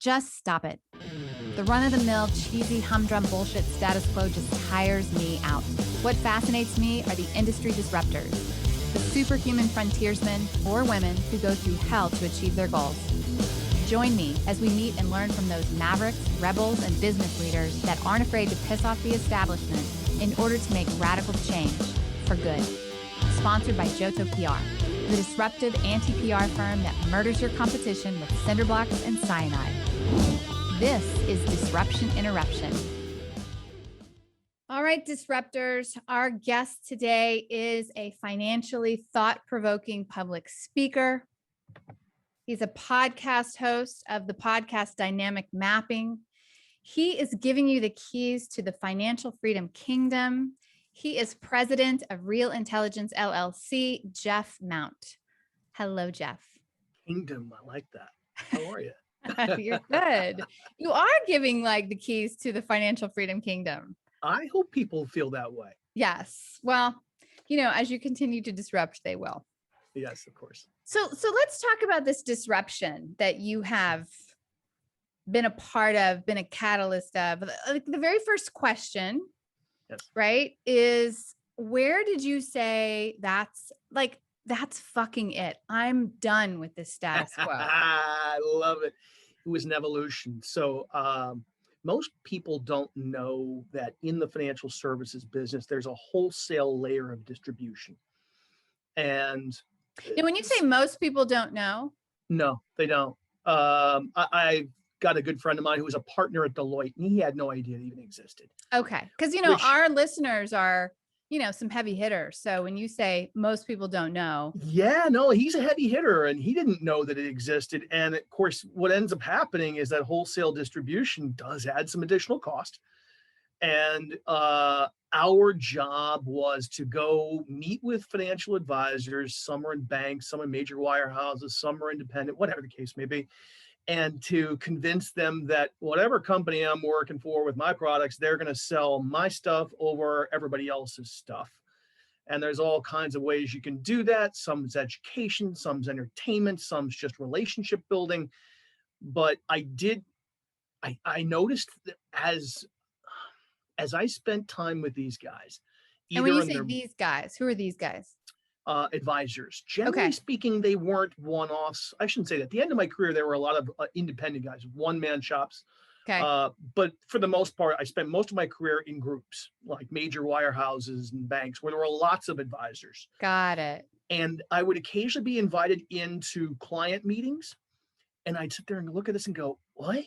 Just stop it. The run-of-the-mill, cheesy, humdrum bullshit status quo just tires me out. What fascinates me are the industry disruptors, the superhuman frontiersmen or women who go through hell to achieve their goals. Join me as we meet and learn from those mavericks, rebels, and business leaders that aren't afraid to piss off the establishment in order to make radical change for good. Sponsored by Johto PR, the disruptive anti-PR firm that murders your competition with cinder blocks and cyanide. This is Disruption Interruption. All right, disruptors, our guest today is a financially thought-provoking public speaker. He's a podcast host of the podcast Dynamic Mapping. He is giving you the keys to the financial freedom kingdom. He is president of Real Intelligence LLC, Jeff Mount. Hello, Jeff. Kingdom, I like that. How are you? You're good. You are giving like the keys to the financial freedom kingdom. I hope people feel that way. Yes. Well, you know, as you continue to disrupt, they will. Yes, of course. So let's talk about this disruption that you have been a part of, been a catalyst of. Like the very first question, yes, right, is where did you say that's fucking it? I'm done with this status quo. I love it. It was an evolution. So most people don't know that in the financial services business, there's a wholesale layer of distribution. And when you say most people don't know? No, they don't. I've got a good friend of mine who was a partner at Deloitte, and he had no idea it even existed. Okay. Because, our listeners are, some heavy hitters. So when you say most people don't know. Yeah, no, he's a heavy hitter and he didn't know that it existed. And of course, what ends up happening is that wholesale distribution does add some additional cost. And our job was to go meet with financial advisors. Some are in banks, some in major wirehouses, some are independent, whatever the case may be. And to convince them that whatever company I'm working for with my products, they're going to sell my stuff over everybody else's stuff. And there's all kinds of ways you can do that. Some's education, some's entertainment, some's just relationship building. But I noticed that as I spent time with these guys. And when you say these guys, who are these guys? Advisors. Generally speaking, they weren't one-offs. I shouldn't say that. At the end of my career, there were a lot of independent guys, one-man shops. Okay. But for the most part, I spent most of my career in groups, like major wirehouses and banks, where there were lots of advisors. Got it. And I would occasionally be invited into client meetings, and I'd sit there and look at this and go, what?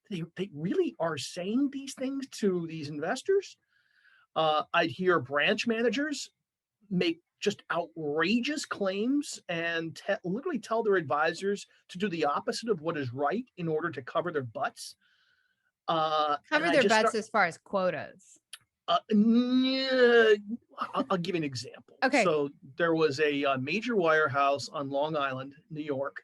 They really are saying these things to these investors? I'd hear branch managers make just outrageous claims and literally tell their advisors to do the opposite of what is right in order to cover their butts. Cover their butts as far as quotas. I'll give you an example. Okay. So there was a major wirehouse on Long Island, New York.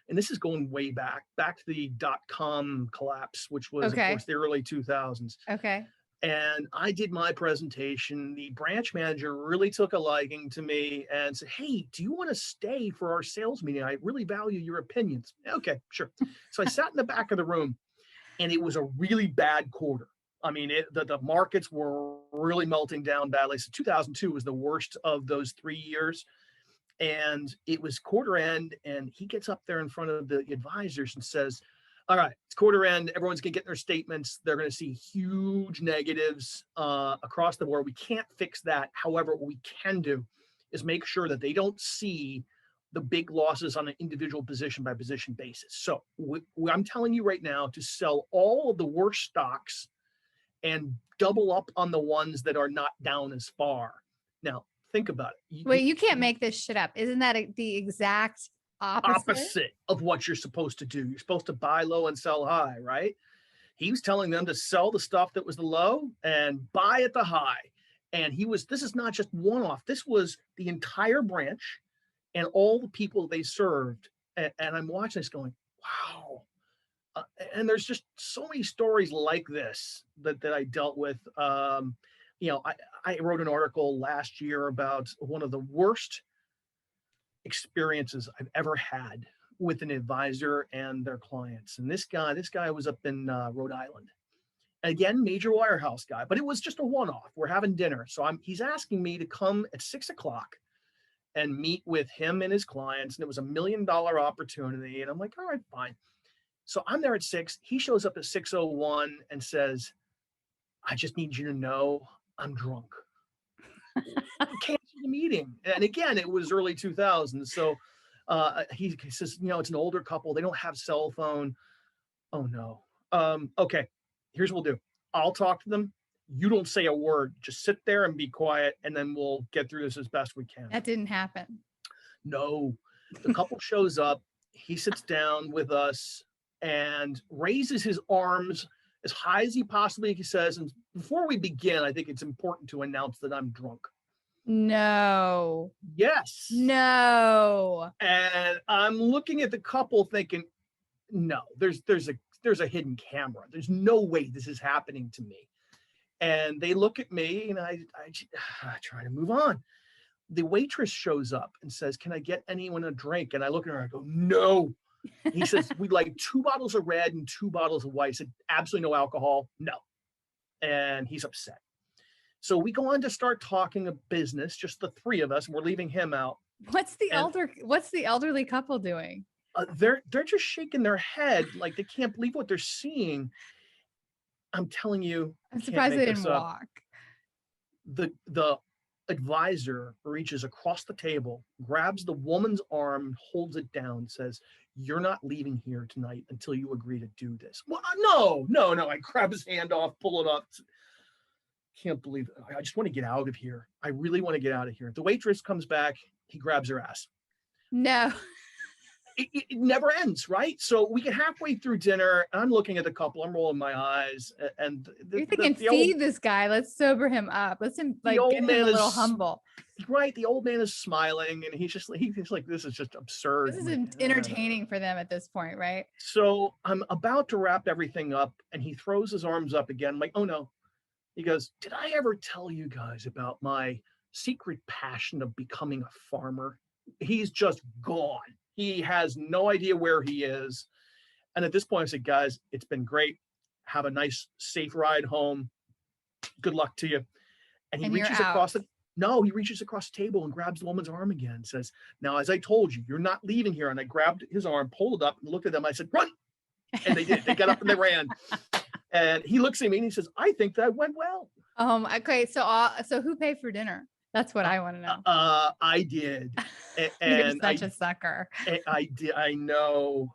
And this is going way back to the .com collapse, which was, of course, the early 2000s. Okay. And I did my presentation. The branch manager really took a liking to me and said, hey, do you want to stay for our sales meeting? I really value your opinions. Okay, sure. So I sat in the back of the room, and it was a really bad quarter. I mean, the markets were really melting down badly. So 2002 was the worst of those 3 years. And it was quarter end, and he gets up there in front of the advisors and says, all right, it's quarter end. Everyone's going to get their statements. They're going to see huge negatives across the board. We can't fix that. However, what we can do is make sure that they don't see the big losses on an individual position by position basis. So I'm telling you right now to sell all of the worst stocks and double up on the ones that are not down as far. Now, think about it. Wait, you can't make this shit up. Isn't that the exact opposite of what you're supposed to do? You're supposed to buy low and sell high, right? He was telling them to sell the stuff that was the low and buy at the high. And this is not just one-off. This was the entire branch and all the people they served. And I'm watching this going, wow. And there's just so many stories like this that I dealt with. I wrote an article last year about one of the worst experiences I've ever had with an advisor and their clients. And this guy was up in Rhode Island. Again, major wirehouse guy, but it was just a one-off. We're having dinner. So he's asking me to come at 6 o'clock and meet with him and his clients. And it was $1 million opportunity. And I'm like, all right, fine. So I'm there at 6. He shows up at 6:01 and says, I just need you to know I'm drunk. Cancel the meeting. And again, it was early 2000s. So he says, it's an older couple. They don't have cell phone. Oh no. Okay, here's what we'll do. I'll talk to them. You don't say a word. Just sit there and be quiet, and then we'll get through this as best we can. That didn't happen. No. The couple shows up. He sits down with us and raises his arms as high as he possibly says. And before we begin, I think it's important to announce that I'm drunk. No. Yes. No. And I'm looking at the couple thinking, no, there's a hidden camera. There's no way this is happening to me. And they look at me and I try to move on. The waitress shows up and says, can I get anyone a drink? And I look at her and I go, no. He says, we'd like 2 bottles of red and 2 bottles of white. I said, absolutely no alcohol. No. And he's upset. So we go on to start talking of business, just the 3 of us, and we're leaving him out. What's the elderly couple doing? They're just shaking their head like they can't believe what they're seeing. I'm telling you, I'm surprised they didn't walk. The advisor reaches across the table, grabs the woman's arm, holds it down, says, you're not leaving here tonight until you agree to do this. Well, no. I grab his hand off, pull it up. Can't believe it. I just want to get out of here. I really want to get out of here. The waitress comes back. He grabs her ass. No. It never ends, right? So we get halfway through dinner. I'm looking at the couple. I'm rolling my eyes, and you're thinking, feed this guy. Let's sober him up. Let's get him a little humble. Right. The old man is smiling, and he's like, this is just absurd. This is entertaining for them at this point, right? So I'm about to wrap everything up, and he throws his arms up again. I'm like, oh no. He goes, did I ever tell you guys about my secret passion of becoming a farmer? He's just gone. He has no idea where he is. And at this point, I said, guys, it's been great. Have a nice, safe ride home. Good luck to you. And he reaches across he reaches across the table and grabs the woman's arm again and says, now, as I told you, you're not leaving here. And I grabbed his arm, pulled it up and looked at them. I said, run. And they did. They got up and they ran. And he looks at me and he says, I think that went well. Okay. So who paid for dinner? That's what I want to know. I did. You're such a sucker. I did. I know.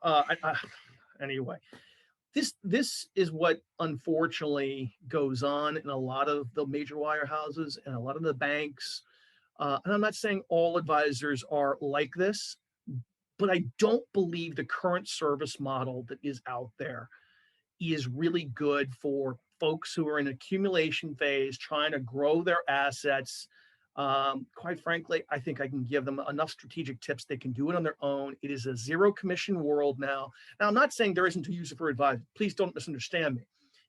Anyway, this is what unfortunately goes on in a lot of the major wirehouses and a lot of the banks. And I'm not saying all advisors are like this, but I don't believe the current service model that is out there is really good for folks who are in accumulation phase, trying to grow their assets. Quite frankly, I think I can give them enough strategic tips. They can do it on their own. It is a zero commission world now. Now, I'm not saying there isn't a user for advice. Please don't misunderstand me.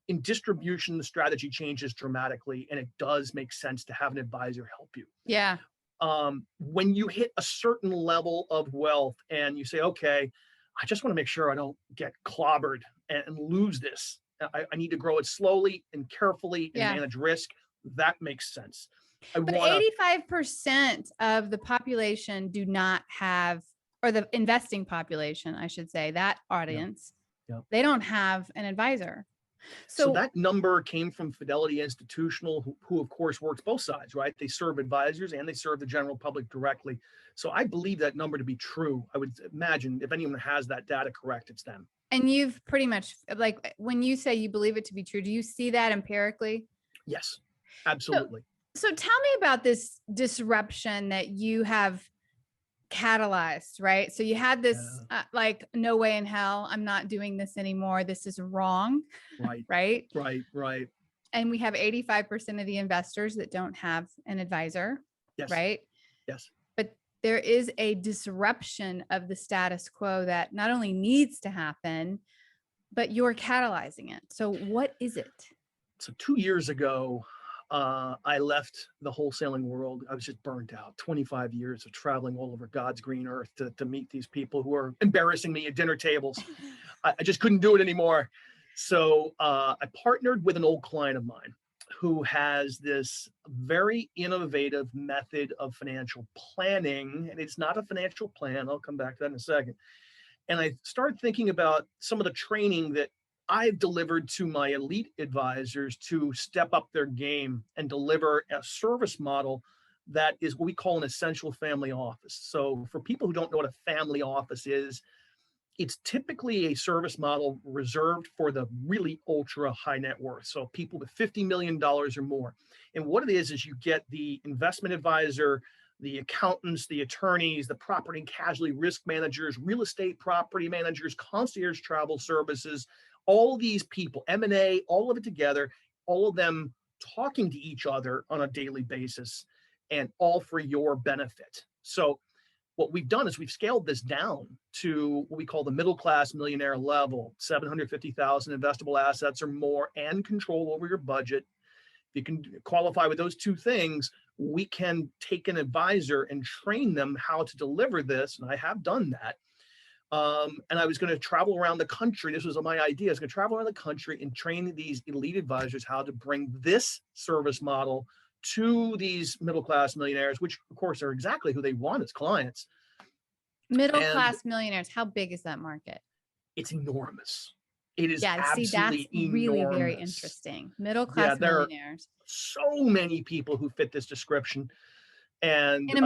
In distribution, the strategy changes dramatically, and it does make sense to have an advisor help you. Yeah. When you hit a certain level of wealth and you say, okay, I just want to make sure I don't get clobbered and lose this. I need to grow it slowly and carefully and manage risk. That makes sense. But 85% of the population do not have, or the investing population, I should say, that audience, they don't have an advisor. So that number came from Fidelity Institutional, who of course works both sides, right? They serve advisors and they serve the general public directly. So I believe that number to be true. I would imagine if anyone has that data correct, it's them. And you've pretty much, like, when you say you believe it to be true, do you see that empirically? Yes, absolutely. So tell me about this disruption that you have catalyzed, right? So you had this like, no way in hell, I'm not doing this anymore. This is wrong. Right. And we have 85% of the investors that don't have an advisor. Yes. Right. Yes. But there is a disruption of the status quo that not only needs to happen, but you're catalyzing it. So what is it? So 2 years ago, I left the wholesaling world. I was just burnt out. 25 years of traveling all over God's green earth to meet these people who are embarrassing me at dinner tables. I just couldn't do it anymore. So I partnered with an old client of mine who has this very innovative method of financial planning. And it's not a financial plan. I'll come back to that in a second. And I started thinking about some of the training that I've delivered to my elite advisors to step up their game and deliver a service model that is what we call an essential family office. So for people who don't know what a family office is, it's typically a service model reserved for the really ultra high net worth. So people with $50 million or more. And what it is you get the investment advisor, the accountants, the attorneys, the property and casualty risk managers, real estate property managers, concierge travel services, all these people, M&A, all of it together, all of them talking to each other on a daily basis, and all for your benefit. So what we've done is we've scaled this down to what we call the middle class millionaire level, 750,000 investable assets or more, and control over your budget. If you can qualify with those two things, we can take an advisor and train them how to deliver this. And I have done that. And I was going to travel around the country. This was my idea. I was going to travel around the country and train these elite advisors how to bring this service model to these middle-class millionaires, which of course are exactly who they want as clients. Middle-class millionaires. How big is that market? It's enormous. It is yeah, see, absolutely that's really enormous. very interesting. Middle-class millionaires. So many people who fit this description. And in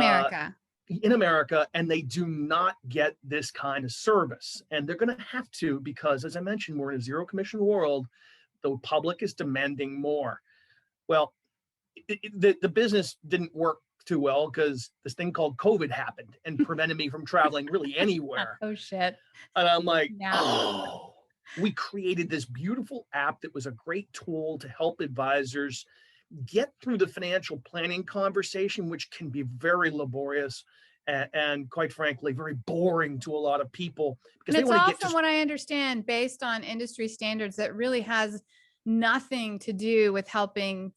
America, and they do not get this kind of service. And they're going to have to, because as I mentioned, we're in a zero commission world. The public is demanding more. Well, the business didn't work too well because this thing called COVID happened and prevented me from traveling really anywhere. Oh, shit. And I'm like, oh, we created this beautiful app that was a great tool to help advisors get through the financial planning conversation, which can be very laborious and quite frankly, very boring to a lot of people. Because it's often what I understand based on industry standards that really has nothing to do with helping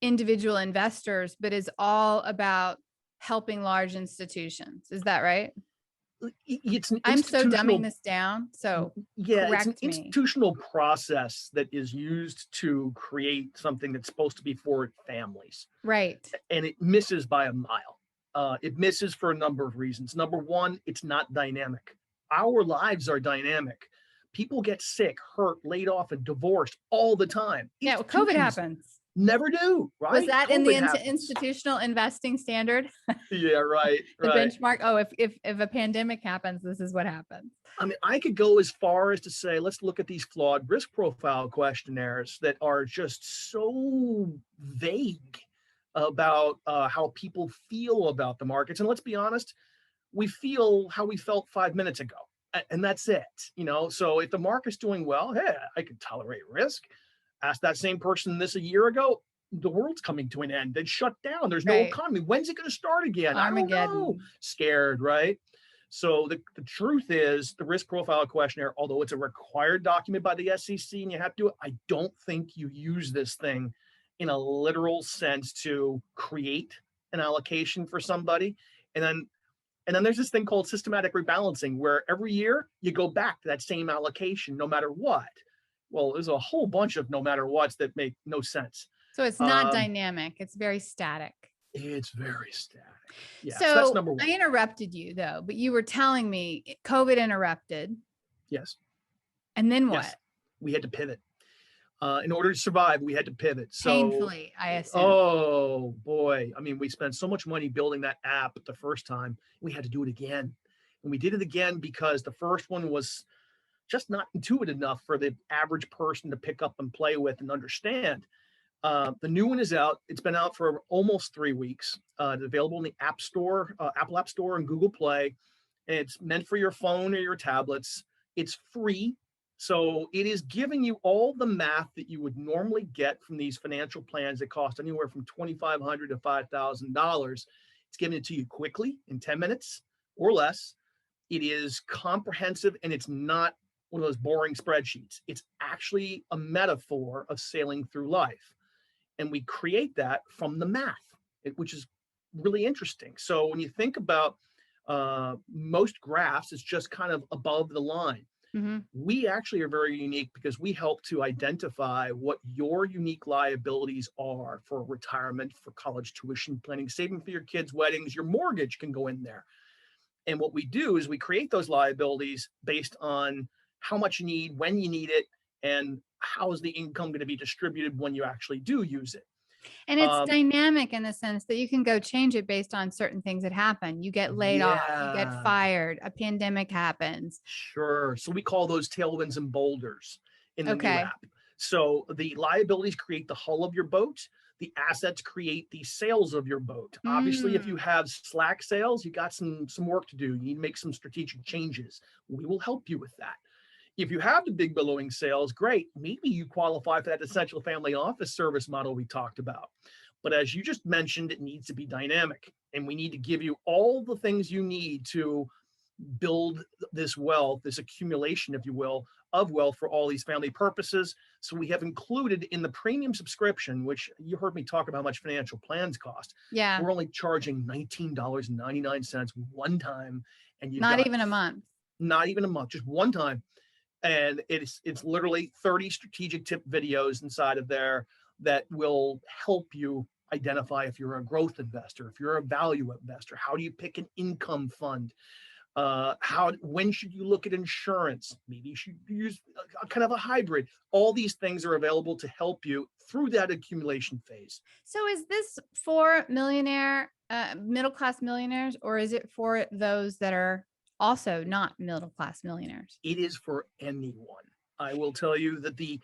individual investors, but is all about helping large institutions. Is that right? I'm so dumbing this down. So yeah, it's an institutional process that is used to create something that's supposed to be for families. Right. And it misses by a mile. It misses for a number of reasons. Number one, it's not dynamic. Our lives are dynamic. People get sick, hurt, laid off, and divorced all the time. Yeah, well, COVID happens. Never do, right? Was that in the institutional investing standard? Yeah, right. The benchmark. Oh, if a pandemic happens, this is what happens. I mean, I could go as far as to say, let's look at these flawed risk profile questionnaires that are just so vague about how people feel about the markets. And let's be honest, we feel how we felt 5 minutes ago, and that's it. You know, so if the market's doing well, hey, I could tolerate risk. Ask that same person this a year ago, the world's coming to an end. They shut down. There's no economy. When's it going to start again? Armageddon. I don't know. Scared, right? So the truth is the risk profile questionnaire, although it's a required document by the SEC and you have to do it, I don't think you use this thing in a literal sense to create an allocation for somebody. And then there's this thing called systematic rebalancing, where every year you go back to that same allocation, no matter what. Well, there's a whole bunch of no matter whats that make no sense. So it's not dynamic. It's very static. It's very static. Yeah. So that's number one. I interrupted you though, but you were telling me COVID interrupted. Yes. And then what? Yes. We had to pivot. In order to survive, we had to pivot. So, painfully, I assume. Oh boy. I mean, we spent so much money building that app the first time. We had to do it again. And we did it again because the first one was just not intuitive enough for the average person to pick up and play with and understand. The new one is out. It's been out for almost 3 weeks. It's available in the App Store, Apple App Store and Google Play. And it's meant for your phone or your tablets. It's free. So it is giving you all the math that you would normally get from these financial plans that cost anywhere from $2,500 to $5,000. It's giving it to you quickly in 10 minutes or less. It is comprehensive and it's not one of those boring spreadsheets. It's actually a metaphor of sailing through life. And we create that from the math, which is really interesting. So when you think about most graphs, it's just kind of above the line. Mm-hmm. We actually are very unique because we help to identify what your unique liabilities are for retirement, for college tuition planning, saving for your kids' weddings. Your mortgage can go in there. And what we do is we create those liabilities based on how much you need, when you need it, and how is the income going to be distributed when you actually do use it. And it's dynamic in the sense that you can go change it based on certain things that happen. You get laid off, you get fired, a pandemic happens. Sure. So we call those tailwinds and boulders in the new app. So the liabilities create the hull of your boat. The assets create the sails of your boat. Obviously, if you have slack sails, you got some work to do. You need to make some strategic changes. We will help you with that. If you have the big billowing sales, great. Maybe you qualify for that essential family office service model we talked about. But as you just mentioned, it needs to be dynamic. And we need to give you all the things you need to build this wealth, this accumulation, if you will, of wealth for all these family purposes. So we have included in the premium subscription, which you heard me talk about how much financial plans cost. Yeah. We're only charging $19.99 one time. And you've not got even a month. Not even a month, just one time. And it's literally 30 strategic tip videos inside of there that will help you identify if you're a growth investor, if you're a value investor, how do you pick an income fund? When should you look at insurance? Maybe you should use a kind of a hybrid. All these things are available to help you through that accumulation phase. So is this for middle-class millionaires, or is it for those that are also not middle-class millionaires? It is for anyone. I will tell you that the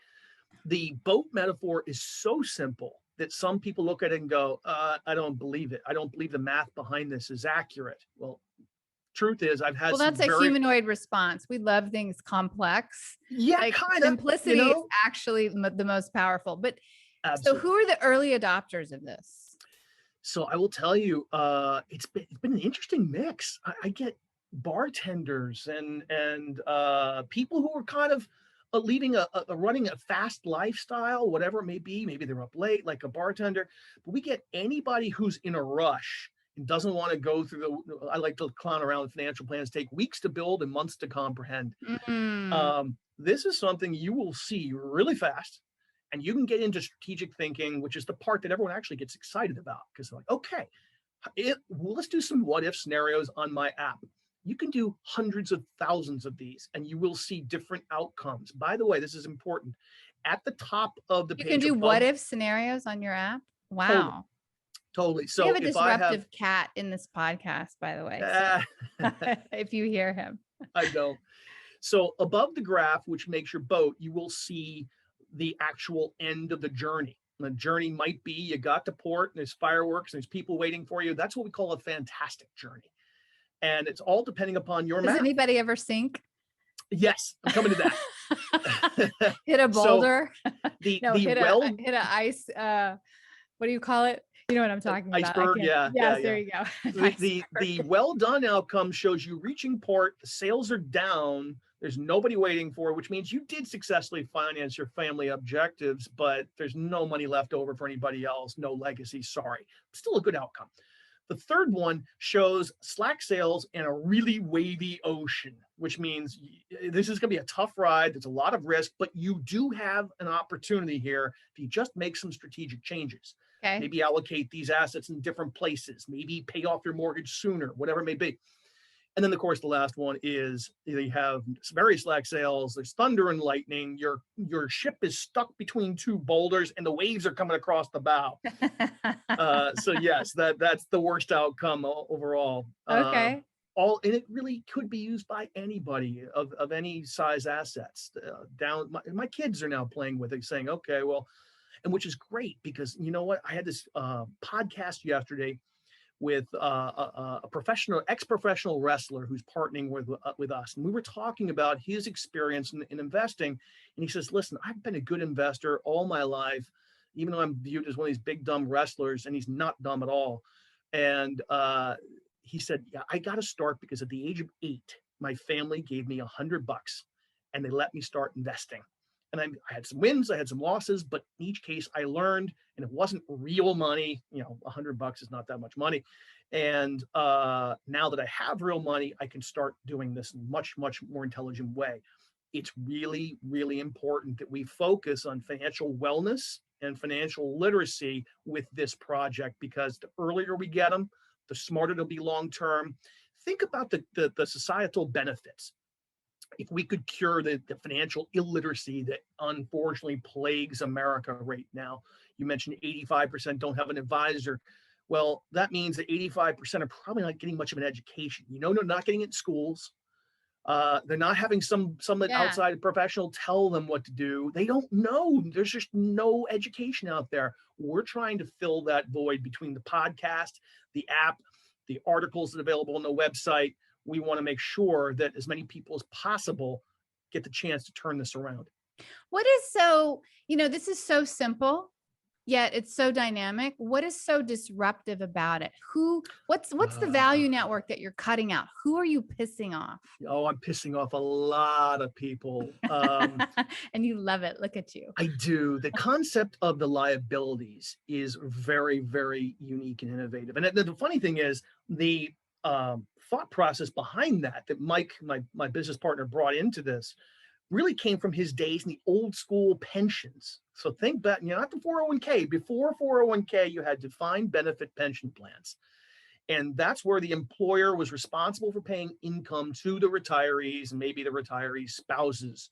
boat metaphor is so simple that some people look at it and go, I don't believe it. I don't believe the math behind this is accurate. Well, truth is, I've had that's a humanoid response. We love things complex. Yeah, like kind of. Simplicity is actually the most powerful. But absolutely. So who are the early adopters of this? So I will tell you, it's been an interesting mix. I get bartenders and people who are kind of running a fast lifestyle, whatever it may be. Maybe they're up late, like a bartender. But we get anybody who's in a rush and doesn't want to go through I like to clown around with financial plans, take weeks to build and months to comprehend. This is something you will see really fast. And you can get into strategic thinking, which is the part that everyone actually gets excited about, because they're like, okay, let's do some what if scenarios on my app. You can do hundreds of thousands of these and you will see different outcomes. By the way, this is important. At the top of the page, you can do what if scenarios on your app. Wow. Totally. So we have a disruptive cat in this podcast, by the way. So if you hear him. I know. So above the graph, which makes your boat, you will see the actual end of the journey. The journey might be you got to port and there's fireworks and there's people waiting for you. That's what we call a fantastic journey. And it's all depending upon your map. Does anybody ever sink? Yes, I'm coming to that. Hit a boulder. So hit an ice. What do you call it? You know what I'm talking about. Iceberg. Yeah. There you go. The well done outcome shows you reaching port. The sails are down. There's nobody waiting for, which means you did successfully finance your family objectives, but there's no money left over for anybody else. No legacy. Sorry. Still a good outcome. The third one shows slack sails and a really wavy ocean, which means this is going to be a tough ride. There's a lot of risk, but you do have an opportunity here if you just make some strategic changes. Okay. Maybe allocate these assets in different places, maybe pay off your mortgage sooner, whatever it may be. And then, of course, the last one is you have very slack sails. There's thunder and lightning. Your ship is stuck between two boulders, and the waves are coming across the bow. So yes, that's the worst outcome overall. Okay. And it really could be used by anybody of any size assets. My kids are now playing with it, saying, "Okay, well," and which is great because you know what? I had this podcast yesterday with a ex-professional wrestler who's partnering with us. And we were talking about his experience in investing. And he says, listen, I've been a good investor all my life, even though I'm viewed as one of these big, dumb wrestlers, and he's not dumb at all. And he said, yeah, I got to start because at the age of 8, my family gave me $100 and they let me start investing. And I had some wins, I had some losses, but in each case I learned, and it wasn't real money. $100 is not that much money. And now that I have real money, I can start doing this in much, much more intelligent way. It's really, really important that we focus on financial wellness and financial literacy with this project, because the earlier we get them, the smarter they'll be long term. Think about the societal benefits. If we could cure the financial illiteracy that unfortunately plagues America right now. You mentioned 85% don't have an advisor. Well, that means that 85% are probably not getting much of an education. They're not getting it in schools. They're not having some Yeah. outside professional tell them what to do. They don't know. There's just no education out there. We're trying to fill that void between the podcast, the app, the articles that are available on the website. We want to make sure that as many people as possible get the chance to turn this around. What is so, this is so simple, yet it's so dynamic. What is so disruptive about it? What's the value network that you're cutting out? Who are you pissing off? Oh, I'm pissing off a lot of people. And you love it. Look at you. I do. The concept of the liabilities is very, very unique and innovative. And the funny thing is, the thought process behind that Mike, my business partner, brought into this really came from his days in the old school pensions. So think back, not the 401k. Before 401k, you had defined benefit pension plans. And that's where the employer was responsible for paying income to the retirees and maybe the retirees' spouses.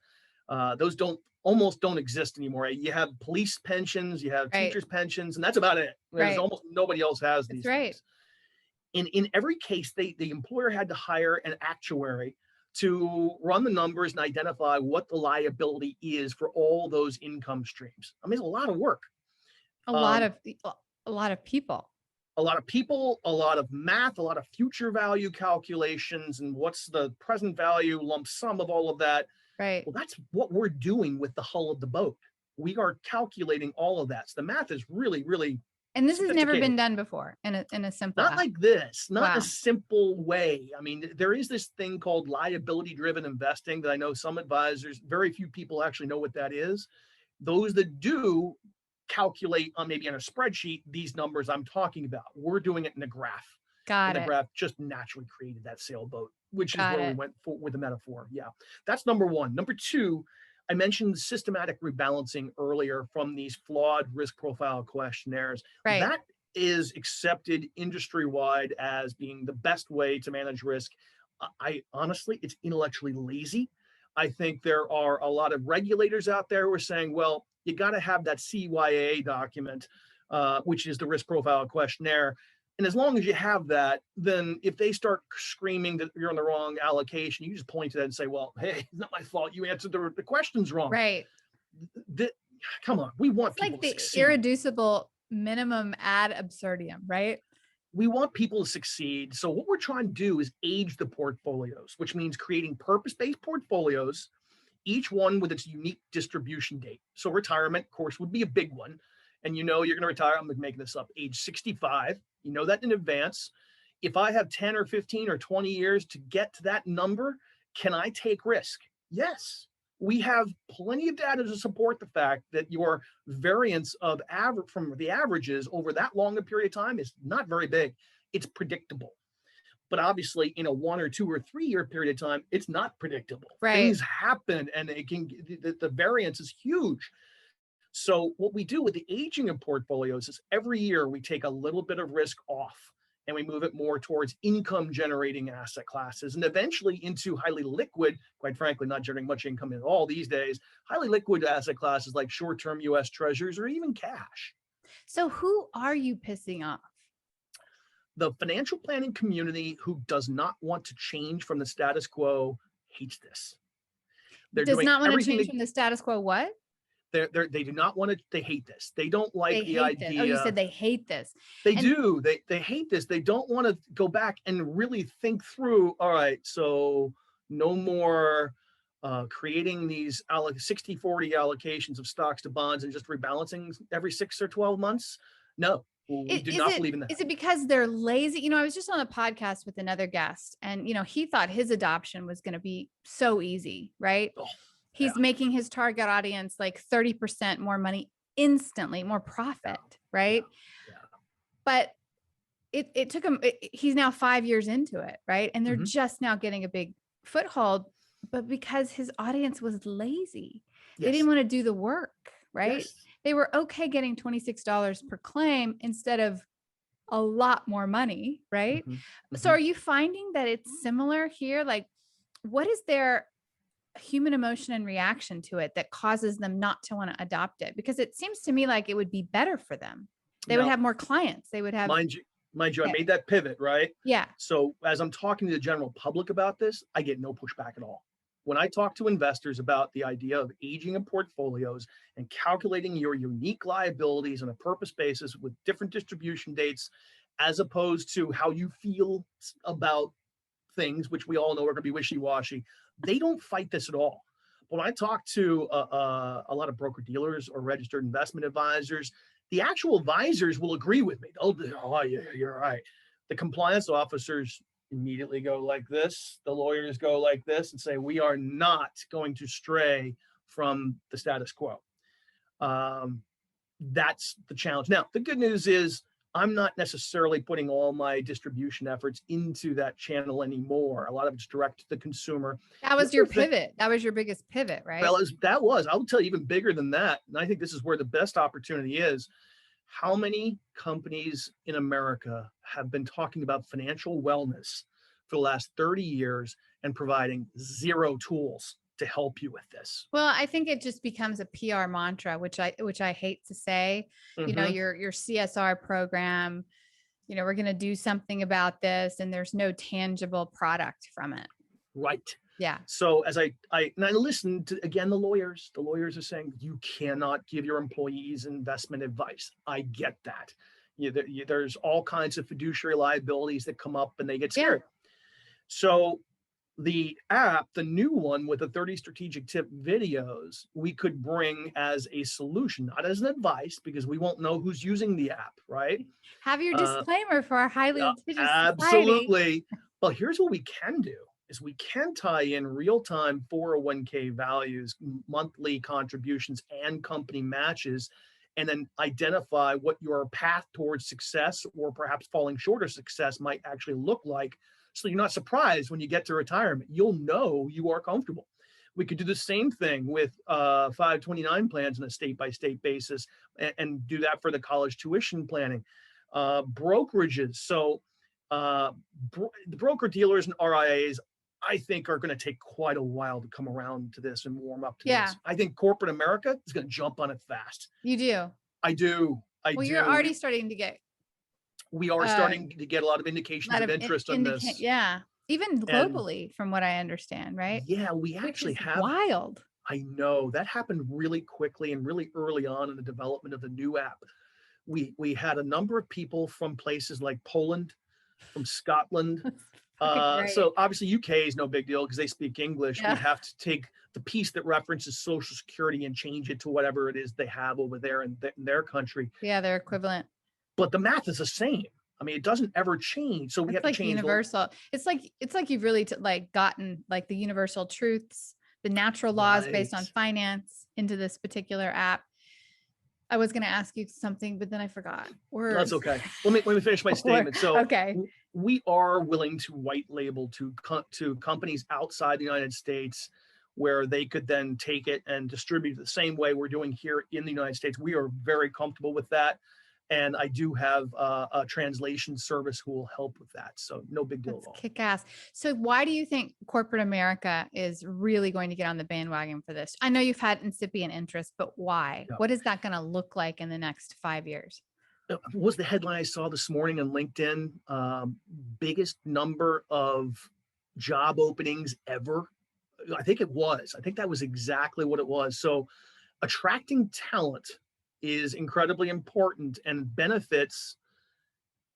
Those almost don't exist anymore. You have police pensions, you have teachers' pensions, and that's about it. There's almost nobody else has these things. In every case, the employer had to hire an actuary to run the numbers and identify what the liability is for all those income streams. I mean, it's a lot of work. A lot of people. A lot of people, a lot of math, a lot of future value calculations, and what's the present value lump sum of all of that. Right. Well, that's what we're doing with the hull of the boat. We are calculating all of that. So the math is really, really. And this has never been done before in a simple Not app. like this, not in a simple way. I mean, there is this thing called liability-driven investing that I know some advisors, very few people actually know what that is. Those that do calculate maybe on a spreadsheet these numbers I'm talking about. We're doing it in a graph. Got it. The graph just naturally created that sailboat, which is where we went with the metaphor. Yeah, that's number one. Number two, I mentioned systematic rebalancing earlier from these flawed risk profile questionnaires. Right. That is accepted industry-wide as being the best way to manage risk. I honestly, it's intellectually lazy. I think there are a lot of regulators out there who are saying, well, you got to have that CYA document, which is the risk profile questionnaire. And as long as you have that, then if they start screaming that you're on the wrong allocation, you just point to that and say, well, hey, it's not my fault. You answered the questions wrong. Right. Come on. We want people like the to succeed. Irreducible minimum ad absurdum, right? We want people to succeed. So what we're trying to do is age the portfolios, which means creating purpose-based portfolios, each one with its unique distribution date. So retirement, of course, would be a big one. And you're going to retire, I'm making this up, age 65. You know that in advance. If I have 10 or 15 or 20 years to get to that number, can I take risk? Yes. We have plenty of data to support the fact that your variance of average from the averages over that long a period of time is not very big. It's predictable. But obviously, in a 1 or 2 or 3 year period of time, it's not predictable. Right. Things happen, and the variance is huge. So what we do with the aging of portfolios is every year we take a little bit of risk off and we move it more towards income generating asset classes and eventually into highly liquid, quite frankly, not generating much income at all these days, highly liquid asset classes like short-term US treasuries or even cash. So who are you pissing off? The financial planning community who does not want to change from the status quo hates this. Does not want to change from the status quo what? They do not want to, they hate this. They don't like the idea. This. Oh, you said they hate this. They hate this. They don't want to go back and really think through, all right, so no more creating these 60-40 allocations of stocks to bonds and just rebalancing every 6 or 12 months. No, we do not believe in that. Is it because they're lazy? I was just on a podcast with another guest and, he thought his adoption was going to be so easy, right? Oh. he's making his target audience like 30% more money instantly, more profit, right? Yeah. But it took him, he's now 5 years into it, right? And they're Mhm. just now getting a big foothold, but because his audience was lazy, they Yes. didn't want to do the work, right? Yes. They were okay getting $26 per claim instead of a lot more money, right? Mhm. So Mhm. are you finding that it's similar here? Like, what is their human emotion and reaction to it that causes them not to want to adopt it? Because it seems to me like it would be better for them. They would Now, have more clients. They would have, mind you, I yeah, made that pivot, right? yeah. So as I'm talking to the general public about this, I get no pushback at all. When I talk to investors about the idea of aging of portfolios and calculating your unique liabilities on a purpose basis with different distribution dates, as opposed to how you feel about things, which we all know are going to be wishy-washy, they don't fight this at all. When I talk to a lot of broker dealers or registered investment advisors, the actual advisors will agree with me. Oh, yeah, you're right. The compliance officers immediately go like this. The lawyers go like this and say, we are not going to stray from the status quo. Um, that's the challenge. Now, the good news is I'm not necessarily putting all my distribution efforts into that channel anymore. A lot of it's direct to the consumer. That The was your other thing, pivot. That was your biggest pivot, right? well, I'll tell you even bigger than that. And I think this is where the best opportunity is. How many companies in America have been talking about financial wellness for the last 30 years and providing zero tools to help you with this? Well, I think it just becomes a PR mantra, which I hate to say. You know, Mm-hmm. your CSR program, you know, we're going to do something about this, and there's no tangible product from it. Right. Yeah. So as I listened to, again, the lawyers are saying you cannot give your employees investment advice. I get that. There's all kinds of fiduciary liabilities that come up and they get Yeah. scared. So the app, the new one with the 30 strategic tip videos, we could bring as a solution, not as an advice, because we won't know who's using the app, right? Have your Uh, disclaimer for our highly litigious society. Absolutely. Well, here's what we can do is we can tie in real-time 401k values, monthly contributions, and company matches, and then identify what your path towards success or perhaps falling short of success might actually look like. So you're not surprised when you get to retirement. You'll know you are comfortable. We could do the same thing with 529 plans on a state-by-state basis and do that for the college tuition planning. Brokerages. So the broker dealers and RIAs, I think, are going to take quite a while to come around to this and warm up to Yeah, this. I think corporate America is going to jump on it fast. you do. I do. I Well, you're do. already starting to get We are a starting to get a lot of indications lot of of interest on indicate. this. Yeah, even And globally, from what I understand, right? yeah, we Which actually is have. wild. I know that happened really quickly and really early on in the development of the new app. We had a number of people from places like Poland, from Scotland. That's fucking great. So obviously UK is no big deal because they speak English. Yeah. We'd have to take the piece that references Social Security and change it to whatever it is they have over there in their country. Yeah, they're equivalent. But the math is the same. I mean, it doesn't ever change. So we It's have to like change universal. It's like you've really like gotten like the universal truths, the natural laws based on right. finance into this particular app. I was going to ask you something, but then I forgot. That's Words. okay. Let me finish my statement. So Okay. we are willing to white label to companies outside the United States where they could then take it and distribute it the same way we're doing here in the United States. We are very comfortable with that. And I do have a translation service who will help with that. So no big deal That's at all. kick ass. So why do you think corporate America is really going to get on the bandwagon for this? I know you've had incipient interest, but why? Yeah. What is that going to look like in the next 5 years? What was the headline I saw this morning on LinkedIn? Biggest number of job openings ever. I think it was. I think that was exactly what it was. So attracting talent is incredibly important, and benefits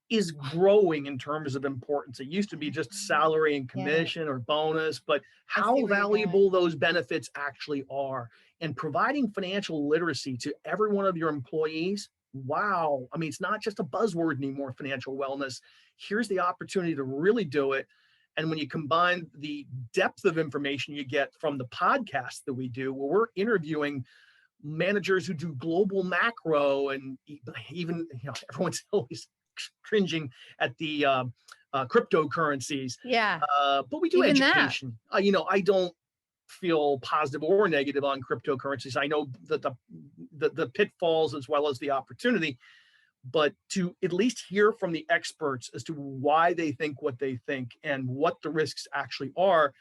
is growing in terms of importance. It used to be just salary and commission or bonus, but I see how where you're going. valuable those benefits actually are, and providing financial literacy to every one of your employees. Wow. I mean, it's not just a buzzword anymore, financial wellness. Here's the opportunity to really do it. And when you combine the depth of information you get from the podcast that we do, where we're interviewing managers who do global macro, and even, everyone's always cringing at the cryptocurrencies. Yeah. But we do Even that. education. I don't feel positive or negative on cryptocurrencies. I know that the pitfalls as well as the opportunity, but to at least hear from the experts as to why they think what they think and what the risks actually are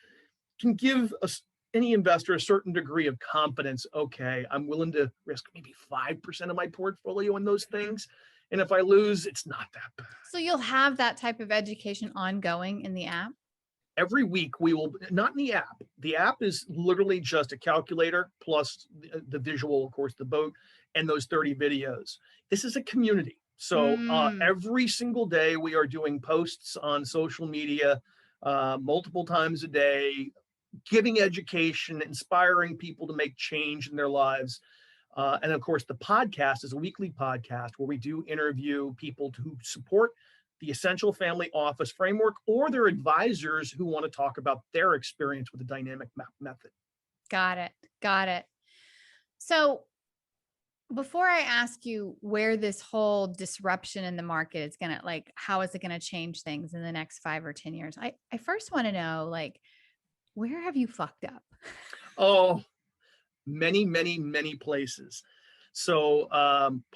can give us, any investor, a certain degree of confidence. Okay, I'm willing to risk maybe 5% of my portfolio in those things. And if I lose, it's not that bad. So you'll have that type of education ongoing in the app? Every week we will, not in the app. The app is literally just a calculator plus the visual, of course, the boat, and those 30 videos. This is a community. So every single day we are doing posts on social media multiple times a day, giving education, inspiring people to make change in their lives. And of course, the podcast is a weekly podcast where we do interview people who support the Essential Family Office framework, or their advisors who want to talk about their experience with the dynamic method. Got it. So before I ask you where this whole disruption in the market is going to, how is it going to change things in the next 5 or 10 years? I first want to know, where have you fucked up? Oh, many, many, many places. So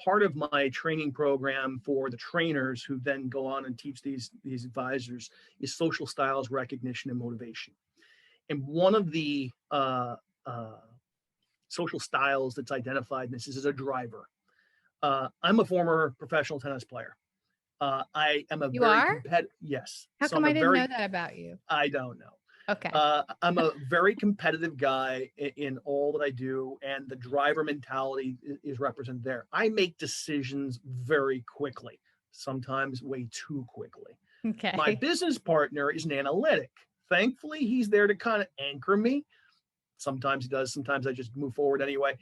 part of my training program for the trainers who then go on and teach these advisors is social styles recognition and motivation. And one of the social styles that's identified in this is as a driver. I'm a former professional tennis player. I am a You very are? competitive. Yes. How come I didn't know that about you? I don't know. Okay. I'm a very competitive guy in all that I do, and the driver mentality is represented there. I make decisions very quickly, sometimes way too quickly. Okay. My business partner is an analytic. Thankfully, he's there to kind of anchor me. Sometimes he does, sometimes I just move forward anyway.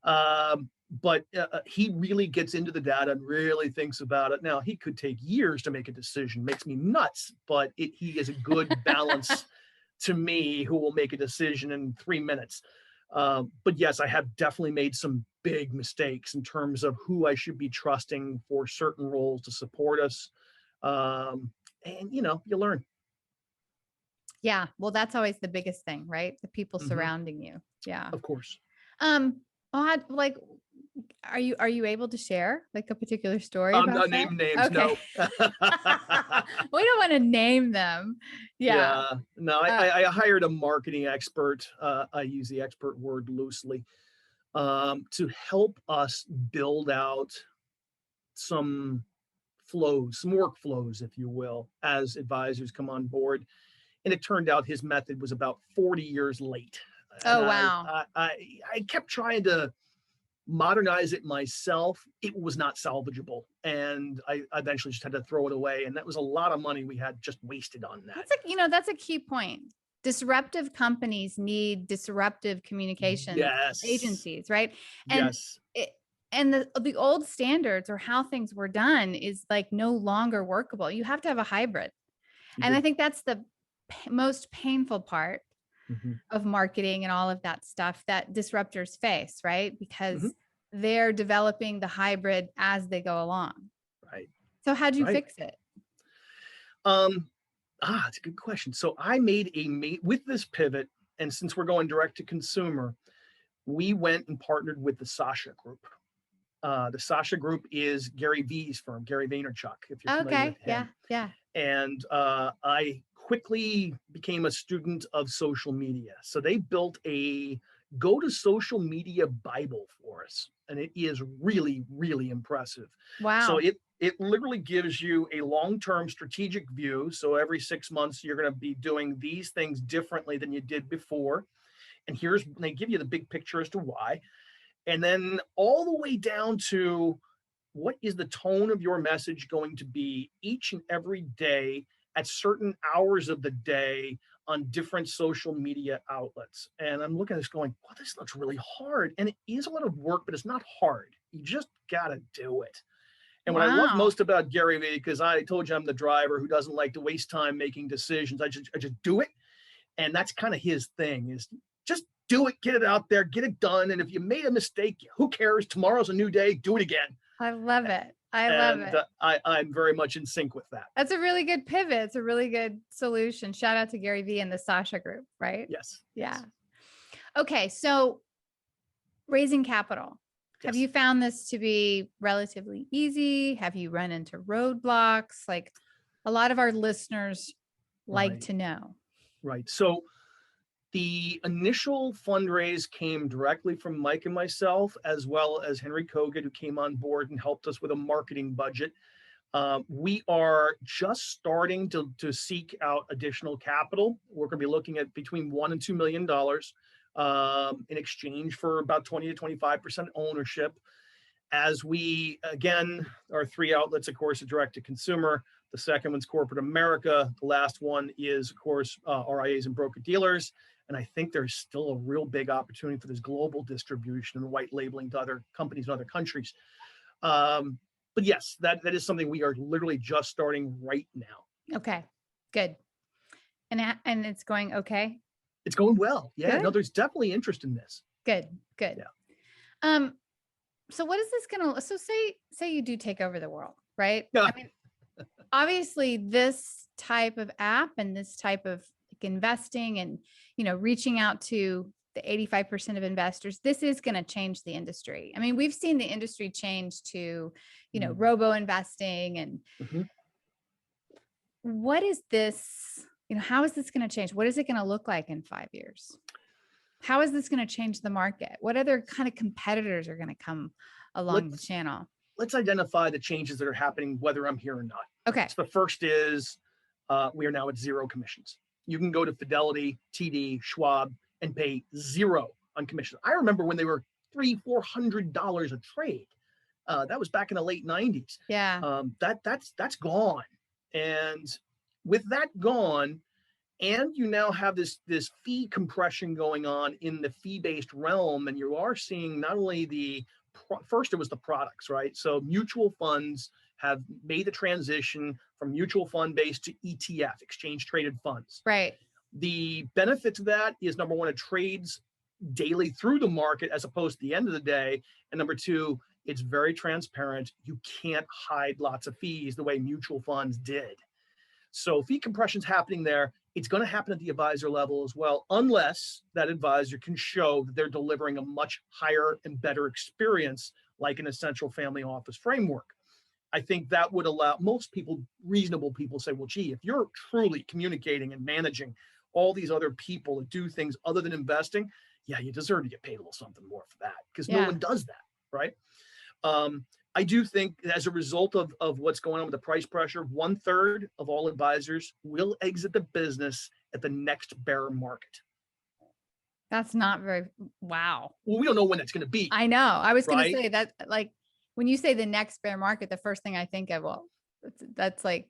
But he really gets into the data and really thinks about it. Now, he could take years to make a decision, makes me nuts, but he is a good balance to me, who will make a decision in 3 minutes. But yes, I have definitely made some big mistakes in terms of who I should be trusting for certain roles to support us. And you learn. Yeah. Well, that's always the biggest thing, right? The people surrounding you. Yeah. Of course. Are you able to share a particular story? Not name names. Okay. No. We don't want to name them. Yeah. No, I hired a marketing expert. I use the expert word loosely, to help us build out some flows, some workflows, if you will, as advisors come on board. And it turned out his method was about 40 years late. Oh, wow. I kept trying to modernize it myself. It was not salvageable, and I eventually just had to throw it away. And that was a lot of money we had just wasted on that. That's a key point. Disruptive companies need disruptive communication agencies, right? And the old standards, or how things were done, is no longer workable. You have to have a hybrid. And I think that's the most painful part of marketing and all of that stuff that disruptors face, right? Because they're developing the hybrid as they go along. Right. So how'd you fix it? It's a good question. So I made with this pivot, and since we're going direct to consumer, we went and partnered with the Sasha Group. The Sasha Group is Gary V's firm, Gary Vaynerchuk, if you're familiar with him. Yeah. And I quickly became a student of social media. So they built a go to social media Bible for us. And it is really, really impressive. Wow. So it literally gives you a long-term strategic view. So every 6 months, you're going to be doing these things differently than you did before. And they give you the big picture as to why. And then all the way down to what is the tone of your message going to be each and every day at certain hours of the day on different social media outlets. And I'm looking at this going, wow, this looks really hard. And it is a lot of work, but it's not hard. You just got to do it. And what I love Wow. most about Gary Vee, because I told you I'm the driver who doesn't like to waste time making decisions. I just do it. And that's kind of his thing, is just do it, get it out there, get it done. And if you made a mistake, who cares? Tomorrow's a new day. Do it again. I love it. I love And it. I'm very much in sync with that. That's a really good pivot. It's a really good solution. Shout out to Gary Vee and the Sasha group, right? Yes. Yeah. Yes. Okay. So raising capital. Have Yes. you found this to be relatively easy? Have you run into roadblocks? Like a lot of our listeners like Right. to know. Right. So the initial fundraise came directly from Mike and myself, as well as Henry Kogut, who came on board and helped us with a marketing budget. We are just starting to seek out additional capital. We're going to be looking at between $1 and $2 million in exchange for about 20 to 25% ownership. As we, again, our three outlets, of course, are direct to consumer. The second one's corporate America. The last one is, of course, RIAs and broker dealers. And I think there's still a real big opportunity for this global distribution and white labeling to other companies in other countries. But yes, that is something we are literally just starting right now. Okay, good. And it's going okay. It's going well. Yeah, Good. no, there's definitely interest in this. Good. Yeah. So what is this gonna? So say you do take over the world, right? Yeah. I mean, obviously, this type of app and this type of investing and reaching out to the 85% of investors, this is going to change the industry. I mean, we've seen the industry change to robo investing, and what is this? How is this going to change? What is it going to look like in 5 years? How is this going to change the market? What other kind of competitors are going to come along the channel? Let's identify the changes that are happening, whether I'm here or not. Okay. So the first is we are now at zero commissions. You can go to Fidelity, TD, Schwab, and pay zero on commissions. I remember when they were $300-400 a trade. That was back in the late 90s. Yeah. That's gone. And with that gone, and you now have this fee compression going on in the fee-based realm, and you are seeing not only first it was the products, right? So mutual funds have made the transition from mutual fund based to ETF, exchange traded funds. Right. The benefit to that is, number one, it trades daily through the market as opposed to the end of the day. And number two, it's very transparent. You can't hide lots of fees the way mutual funds did. So fee compression's happening there. It's going to happen at the advisor level as well, unless that advisor can show that they're delivering a much higher and better experience, like an essential family office framework. I think that would allow most people, reasonable people, say, well, gee, if you're truly communicating and managing all these other people that do things other than investing, yeah, you deserve to get paid a little something more for that, because no one does that, right? I do think as a result of what's going on with the price pressure, 1/3 of all advisors will exit the business at the next bear market. That's not very, wow. Well, we don't know when it's going to be. I know. I was going right? to say that, like, when you say the next bear market, the first thing I think of, well, that's like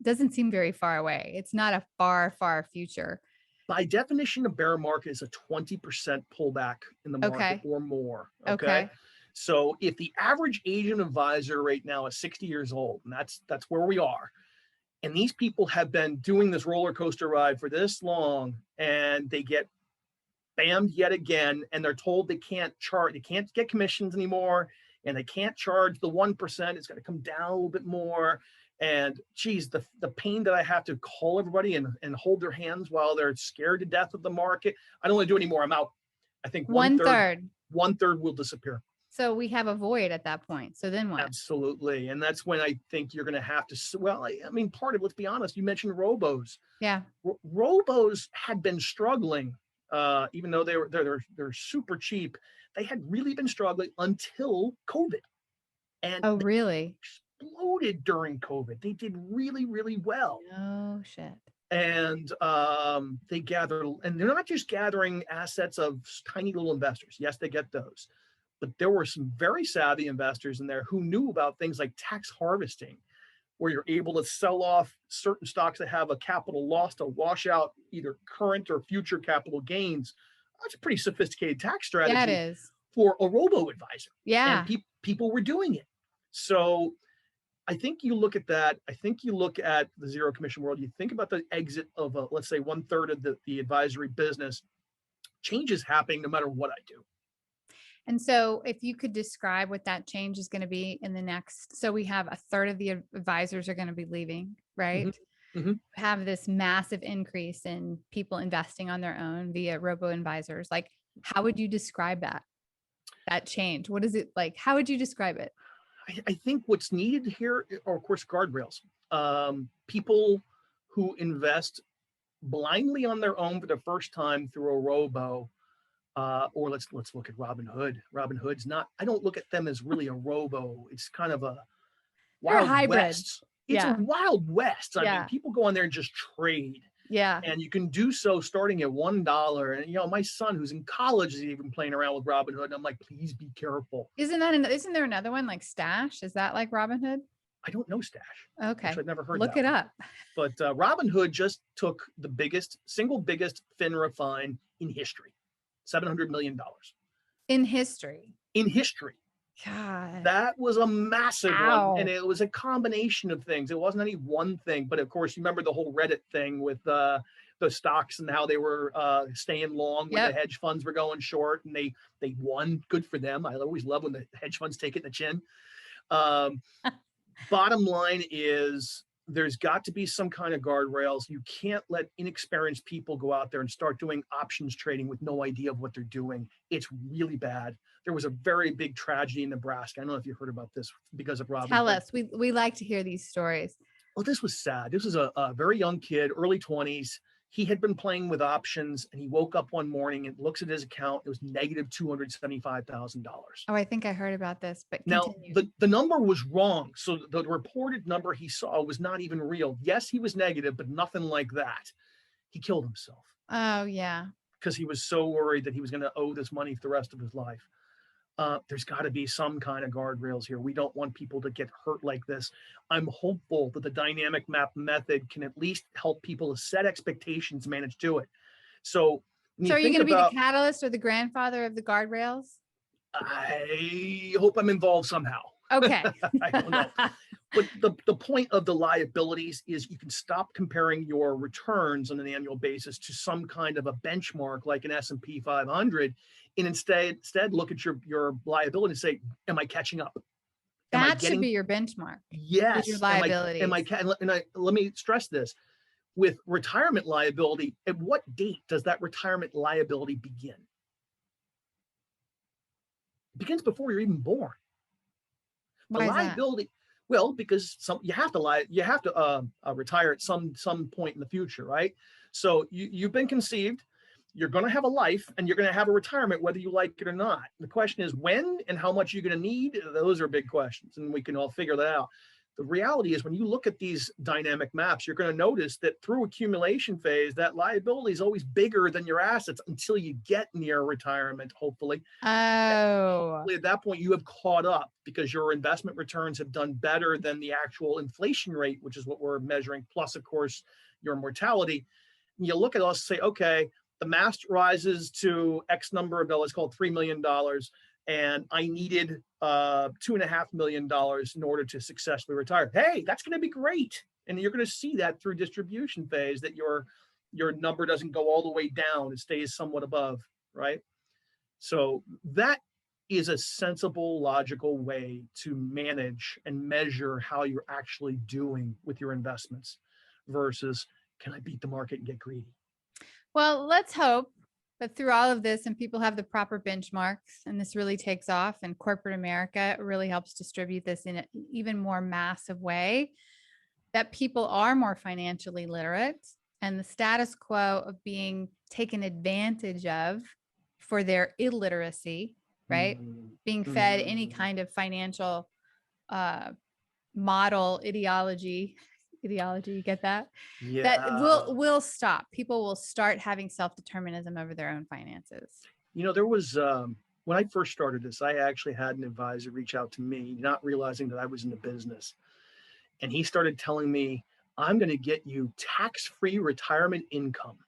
doesn't seem very far away. It's not a far, far future. By definition, a bear market is a 20% pullback in the market or more. Okay. So if the average agent advisor right now is 60 years old, and that's where we are, and these people have been doing this roller coaster ride for this long, and they get bammed yet again, and they're told they can't get commissions anymore, and they can't charge the 1%. It's going to come down a little bit more. And geez, the pain that I have to call everybody and hold their hands while they're scared to death of the market. I don't want to do anymore. I'm out. I think 1/3 will disappear. So we have a void at that point. So then what? Absolutely. And that's when I think you're going to have to, well, I mean, part of, let's be honest, you mentioned robos. Yeah. Robos had been struggling, even though they're super cheap. They had really been struggling until COVID. And oh, really? Exploded during COVID. They did really, really well. Oh, shit. And they gather, and they're not just gathering assets of tiny little investors. Yes, they get those. But there were some very savvy investors in there who knew about things like tax harvesting, where you're able to sell off certain stocks that have a capital loss to wash out either current or future capital gains. That's a pretty sophisticated tax strategy. Yeah, it is. For a robo advisor. Yeah. And people were doing it. So I think you look at that. I think you look at the zero commission world. You think about the exit of, let's say, 1/3 of the advisory business. Change is happening no matter what I do. And so if you could describe what that change is going to be in the next, so we have 1/3 of the advisors are going to be leaving, right? Mm-hmm. Have this massive increase in people investing on their own via robo advisors. Like, how would you describe that change? What is it like? How would you describe it? I think what's needed here are, of course, guardrails. People who invest blindly on their own for the first time through a robo, or let's look at Robinhood. Robinhood's not. I don't look at them as really a robo. It's kind of a They're a Wild hybrid. West. It's a Yeah. Wild West. I mean, Yeah. people go on there and just trade. Yeah. And you can do so starting at $1. And my son who's in college is even playing around with Robinhood. And I'm like, please be careful. Isn't there another one like Stash? Is that like Robinhood? I don't know Stash. Okay. I've never heard Look that it one. up. But Robinhood just took the single biggest FINRA fine in history, $700 million. In history. In history. God. That was a massive Ow. one. And it was a combination of things. It wasn't any one thing. But of course, you remember the whole Reddit thing with the stocks and how they were staying long when the hedge funds were going short, and they won. Good for them. I always love when the hedge funds take it in the chin. Bottom line is there's got to be some kind of guardrails. You can't let inexperienced people go out there and start doing options trading with no idea of what they're doing. It's really bad. There was a very big tragedy in Nebraska. I don't know if you heard about this because of Robin. Tell us. We like to hear these stories. Well, this was sad. This was a very young kid, early 20s. He had been playing with options, and he woke up one morning and looks at his account. It was negative $275,000. Oh, I think I heard about this, but continue. Now the number was wrong. So the reported number he saw was not even real. Yes, he was negative, but nothing like that. He killed himself. Oh, yeah. Because he was so worried that he was going to owe this money for the rest of his life. There's got to be some kind of guardrails here. We don't want people to get hurt like this. I'm hopeful that the dynamic map method can at least help people to set expectations, manage to it. So are you going to be the catalyst or the grandfather of the guardrails? I hope I'm involved somehow. Okay. I don't know. But the point of the liabilities is you can stop comparing your returns on an annual basis to some kind of a benchmark like an S&P 500, and instead look at your liability and say, am I catching up? That should be your benchmark. Yes. Your liabilities. Let me stress this. With retirement liability, at what date does that retirement liability begin? It begins before you're even born. The liability, that? Well, because you have to retire at some point in the future, right? So you've been conceived, you're going to have a life, and you're going to have a retirement, whether you like it or not. The question is when and how much you're going to need. Those are big questions, and we can all figure that out. The reality is when you look at these dynamic maps, you're going to notice that through accumulation phase, that liability is always bigger than your assets until you get near retirement, hopefully. Oh. At that point, you have caught up because your investment returns have done better than the actual inflation rate, which is what we're measuring, plus, of course, your mortality. And you look at us and say, okay, the mass rises to X number of dollars, called $3 million. And I needed $2.5 million in order to successfully retire. Hey, that's going to be great. And you're going to see that through distribution phase that your number doesn't go all the way down. It stays somewhat above, right? So that is a sensible, logical way to manage and measure how you're actually doing with your investments versus can I beat the market and get greedy? Well, let's hope that through all of this and people have the proper benchmarks and this really takes off and corporate America really helps distribute this in an even more massive way, that people are more financially literate and the status quo of being taken advantage of for their illiteracy, right? Being fed any kind of financial model ideology, you get that? Yeah. That will stop. People will start having self-determinism over their own finances. There was, when I first started this, I actually had an advisor reach out to me, not realizing that I was in the business. And he started telling me, I'm going to get you tax-free retirement income.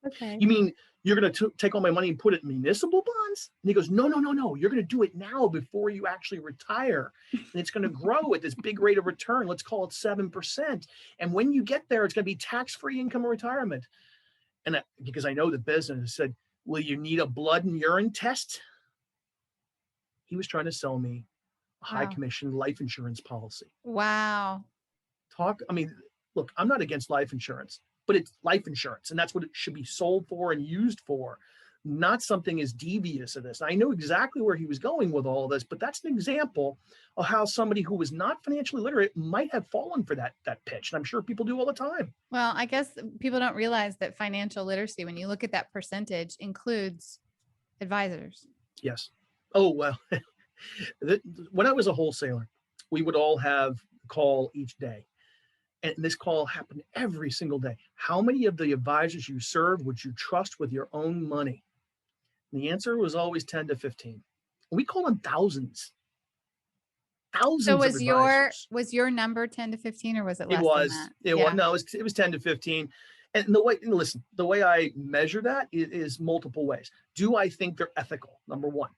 Okay. You mean you're going to take all my money and put it in municipal bonds? sense? And he goes, no, no, no, no. You're going to do it now before you actually retire. And it's going to grow at this big rate of return. Let's call it 7%. And when you get there, it's going to be tax-free income in retirement. And because I know the business, I said, will you need a blood and urine test? He was trying to sell me a high commission life insurance policy. Wow. Look, I'm not against life insurance, but it's life insurance, and that's what it should be sold for and used for, not something as devious as this. I know exactly where he was going with all of this, but that's an example of how somebody who was not financially literate might have fallen for that pitch. And I'm sure people do all the time. Well, I guess people don't realize that financial literacy, when you look at that percentage, includes advisors. Yes. Oh, well, when I was a wholesaler, we would all have a call each day. And this call happened every single day. How many of the advisors you serve would you trust with your own money? And the answer was always 10 to 15. We call them thousands. Thousands. So was your number 10 to 15, or was it less was, than that? It was 10 to 15. And the way I measure that is multiple ways. Do I think they're ethical? Number one.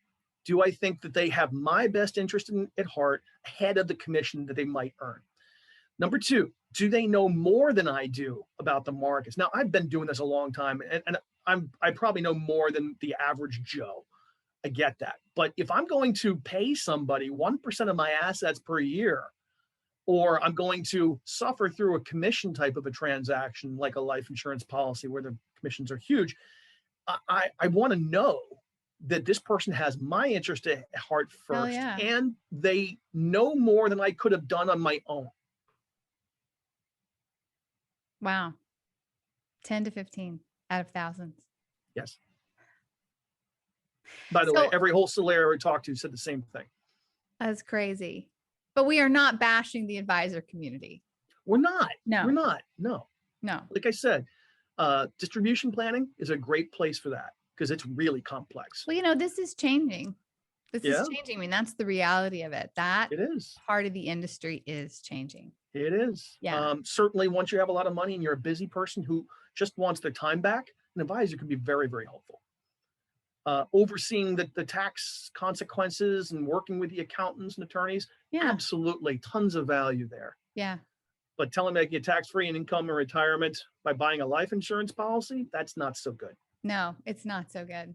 Do I think that they have my best interest at heart ahead of the commission that they might earn? Number two, do they know more than I do about the markets? Now, I've been doing this a long time, and I probably know more than the average Joe. I get that. But if I'm going to pay somebody 1% of my assets per year, or I'm going to suffer through a commission type of a transaction, like a life insurance policy where the commissions are huge, I want to know that this person has my interest at heart first, and they know more than I could have done on my own. Wow. 10 to 15 out of thousands. Yes. By the way, every wholesaler I talked to said the same thing. That's crazy. But we are not bashing the advisor community. We're not. No. We're not. No. No. Like I said, distribution planning is a great place for that because it's really complex. Well, this is changing. This is changing. I mean, that's the reality of it. That it is. Part of the industry is changing. It is. Yeah. Certainly, once you have a lot of money and you're a busy person who just wants their time back, an advisor can be very, very helpful. Overseeing the tax consequences and working with the accountants and attorneys, absolutely, tons of value there. Yeah. But telling them to get tax-free and income and retirement by buying a life insurance policy, that's not so good. No, it's not so good.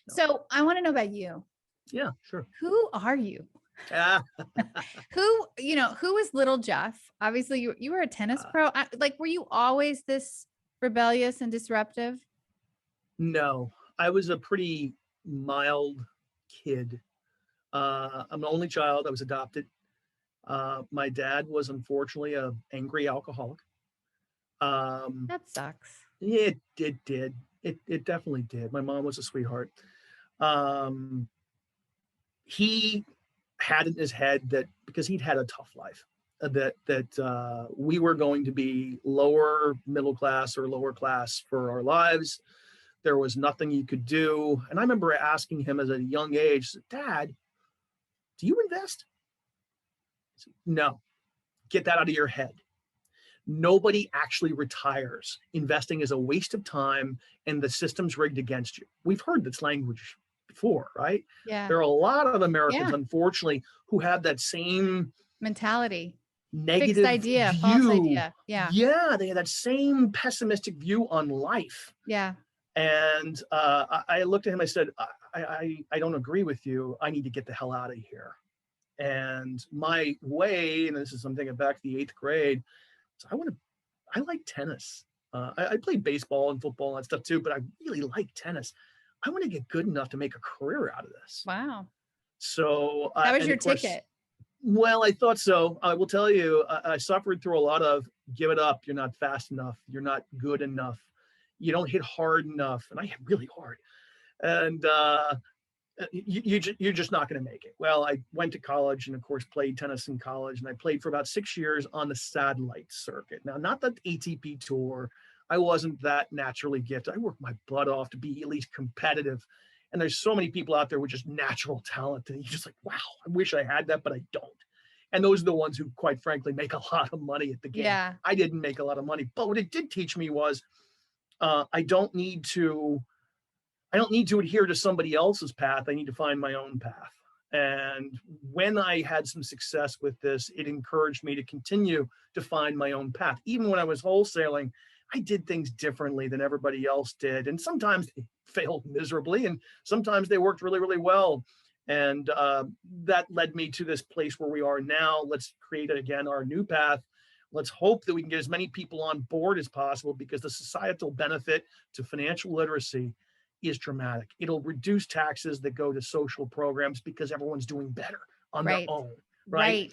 No. So I want to know about you. Yeah, sure. Who are you? Who is little Jeff? Obviously you were a tennis pro. Were you always this rebellious and disruptive? No, I was a pretty mild kid. I'm an only child. I was adopted. My dad was unfortunately an angry alcoholic. That sucks. It did. It definitely did. My mom was a sweetheart. He had in his head that because he'd had a tough life, that we were going to be lower middle class or lower class for our lives. There was nothing you could do. And I remember asking him at a young age, Dad, do you invest? I said, no, get that out of your head. Nobody actually retires. Investing is a waste of time and the system's rigged against you. We've heard this language before, right? Yeah. There are a lot of Americans, unfortunately, who have that same mentality, negative fixed idea, view. False idea. Yeah. Yeah. They have that same pessimistic view on life. Yeah. And I looked at him, I said, I don't agree with you. I need to get the hell out of here. And my way, and this is something back to the 8th grade, so I like tennis. I played baseball and football and that stuff too, but I really like tennis. I want to get good enough to make a career out of this. Wow. So that was your ticket. Well, I thought so. I will tell you, I suffered through a lot of give it up. You're not fast enough. You're not good enough. You don't hit hard enough. And I hit really hard. And you're just not going to make it. Well, I went to college and of course played tennis in college, and I played for about 6 years on the satellite circuit. Now, not the ATP tour. I wasn't that naturally gifted. I worked my butt off to be at least competitive. And there's so many people out there with just natural talent that you're just like, wow, I wish I had that, but I don't. And those are the ones who, quite frankly, make a lot of money at the game. Yeah. I didn't make a lot of money, but what it did teach me was I don't need to I don't need to adhere to somebody else's path. I need to find my own path. And when I had some success with this, it encouraged me to continue to find my own path. Even when I was wholesaling, I did things differently than everybody else did. And sometimes they failed miserably, and sometimes they worked really, really well. And that led me to this place where we are now. Let's create, again, our new path. Let's hope that we can get as many people on board as possible, because the societal benefit to financial literacy is dramatic. It'll reduce taxes that go to social programs because everyone's doing better on their own, right?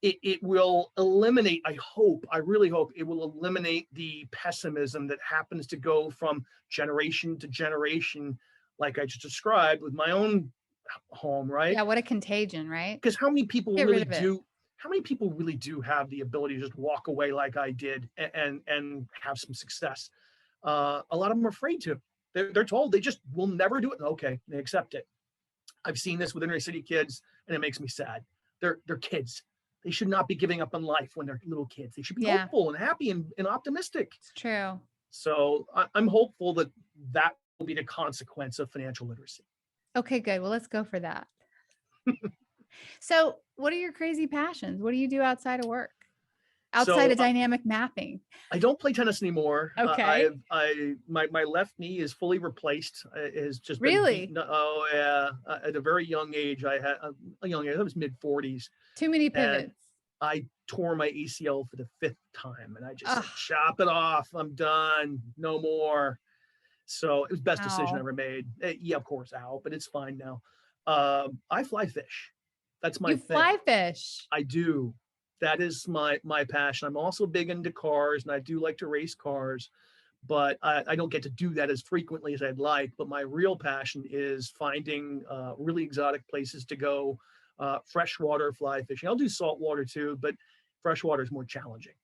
It will eliminate, I really hope it will eliminate the pessimism that happens to go from generation to generation, like I just described with my own home, right? Yeah, what a contagion, right? Because how many people really do have the ability to just walk away like I did and have some success? A lot of them are afraid to. They're told they just will never do it. Okay, they accept it. I've seen this with inner city kids, and it makes me sad. They're kids. They should not be giving up on life when they're little kids. They should be hopeful and happy and optimistic. It's true. So I'm hopeful that that will be the consequence of financial literacy. Okay, good. Well, let's go for that. So what are your crazy passions? What do you do outside of work? Outside of dynamic mapping? I don't play tennis anymore. Okay. My left knee is fully replaced. It has just really? Been oh yeah. At a very young age, I was mid 40s. Too many pivots. I tore my ACL for the 5th time, and I just said, chop it off. I'm done. No more. So it was the best decision I ever made. Yeah, of course, but it's fine now. I fly fish. That's my thing. You fly fish? I do. That is my passion. I'm also big into cars, and I do like to race cars, but I don't get to do that as frequently as I'd like. But my real passion is finding really exotic places to go, freshwater fly fishing. I'll do saltwater too, but freshwater is more challenging.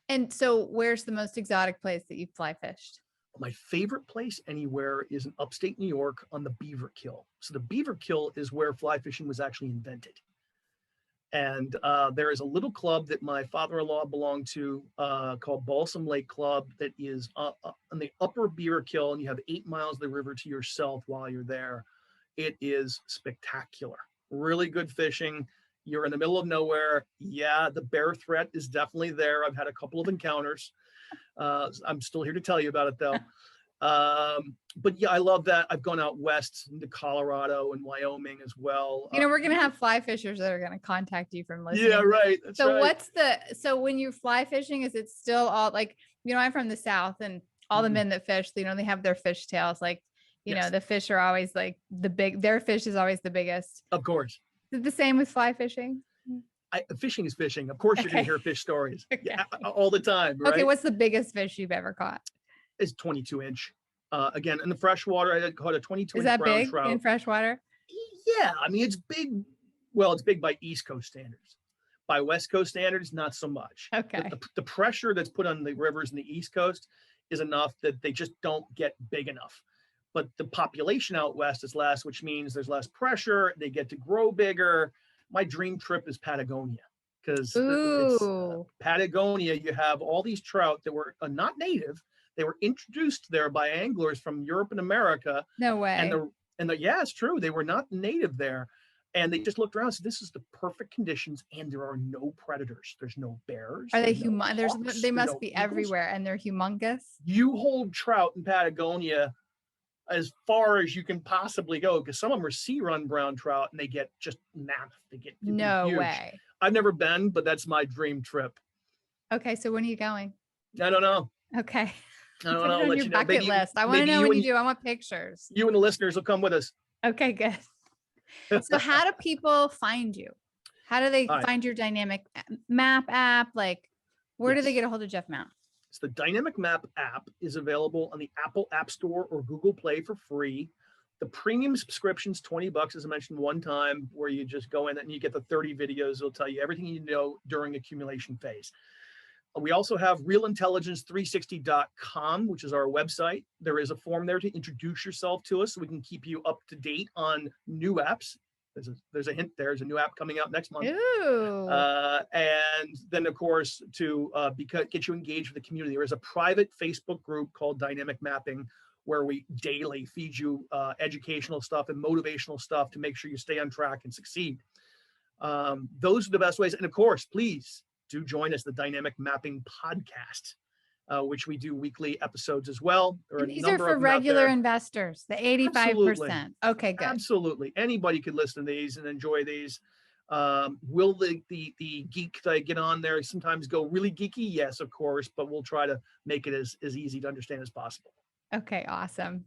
And so where's the most exotic place that you fly fished? My favorite place anywhere is in upstate New York on the Beaver Kill. So the Beaver Kill is where fly fishing was actually invented. And there is a little club that my father-in-law belonged to called Balsam Lake Club that is on the upper Beaver Kill, and you have 8 miles of the river to yourself while you're there. It is spectacular. Really good fishing. You're in the middle of nowhere. Yeah, the bear threat is definitely there. I've had a couple of encounters. I'm still here to tell you about it though. But yeah, I love that. I've gone out west into Colorado and Wyoming as well. You know, we're going to have fly fishers that are going to contact you from listening. Yeah, right. That's so right. So when you're fly fishing, is it still all like, you know, I'm from the South, and all the men that fish, you know, they have their fish tails. Like, you know, the fish are always like their fish is always the biggest. Of course. Is it the same with fly fishing? Fishing is fishing. Of course, you're going to hear fish stories all the time. Right? Okay. What's the biggest fish you've ever caught? It's 22-inch. Again, in the freshwater, I caught a 22-inch brown trout. Is that big in freshwater? Yeah. I mean, it's big. Well, it's big by East Coast standards. By West Coast standards, not so much. Okay. The pressure that's put on the rivers in the East Coast is enough that they just don't get big enough. But the population out west is less, which means there's less pressure. They get to grow bigger. My dream trip is Patagonia, because Patagonia, you have all these trout that were not native. They were introduced there by anglers from Europe and America. No way. And yeah, it's true. They were not native there. And they just looked around and said, this is the perfect conditions. And there are no predators. There's no bears. Are they humongous? They must be everywhere, and they're humongous. You hold trout in Patagonia as far as you can possibly go, because some of them are sea run brown trout, and they get just mammoth. They get no huge. Way. I've never been, but that's my dream trip. Okay, so when are you going? I don't know. Okay. I don't know. Put it on your bucket list. I want to know when you do. I want pictures. You and the listeners will come with us. Okay, good. So how do people find you? How do they find your dynamic map app? Like, where do they get a hold of Jeff Mount? So the Dynamic Map app is available on the Apple App Store or Google Play for free. The premium subscription's $20, as I mentioned one time, where you just go in and you get the 30 videos. It'll tell you everything you know during accumulation phase. We also have realintelligence360.com, which is our website. There is a form there to introduce yourself to us so we can keep you up to date on new apps. There's a hint there. There's a new app coming out next month. Ooh. And then, of course, to get you engaged with the community, there is a private Facebook group called Dynamic Mapping, where we daily feed you educational stuff and motivational stuff to make sure you stay on track and succeed. Those are the best ways. And of course, please do join us, the Dynamic Mapping Podcast, which we do weekly episodes as well. These are for regular investors, the 85%. Absolutely. Okay, good. Absolutely. Anybody could listen to these and enjoy these. Will the geek that I get on there sometimes go really geeky? Yes, of course, but we'll try to make it as easy to understand as possible. Okay, awesome.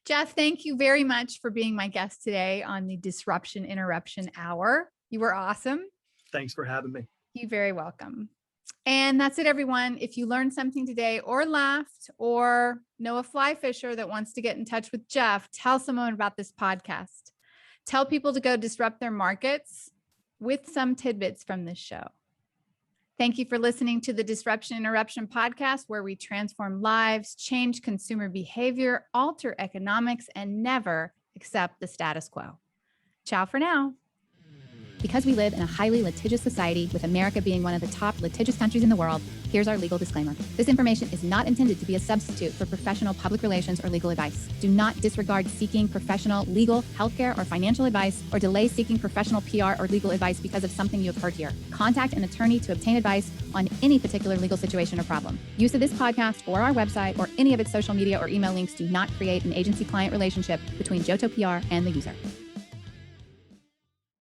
Jeff, thank you very much for being my guest today on the Disruption Interruption Hour. You were awesome. Thanks for having me. You're very welcome. And that's it, everyone. If you learned something today or laughed or know a fly fisher that wants to get in touch with Jeff, tell someone about this podcast. Tell people to go disrupt their markets with some tidbits from this show. Thank you for listening to the Disruption Interruption Podcast, where we transform lives, change consumer behavior, alter economics, and never accept the status quo. Ciao for now. Because we live in a highly litigious society, with America being one of the top litigious countries in the world, here's our legal disclaimer. This information is not intended to be a substitute for professional public relations or legal advice. Do not disregard seeking professional, legal, healthcare, or financial advice, or delay seeking professional PR or legal advice because of something you have heard here. Contact an attorney to obtain advice on any particular legal situation or problem. Use of this podcast or our website or any of its social media or email links do not create an agency-client relationship between Johto PR and the user.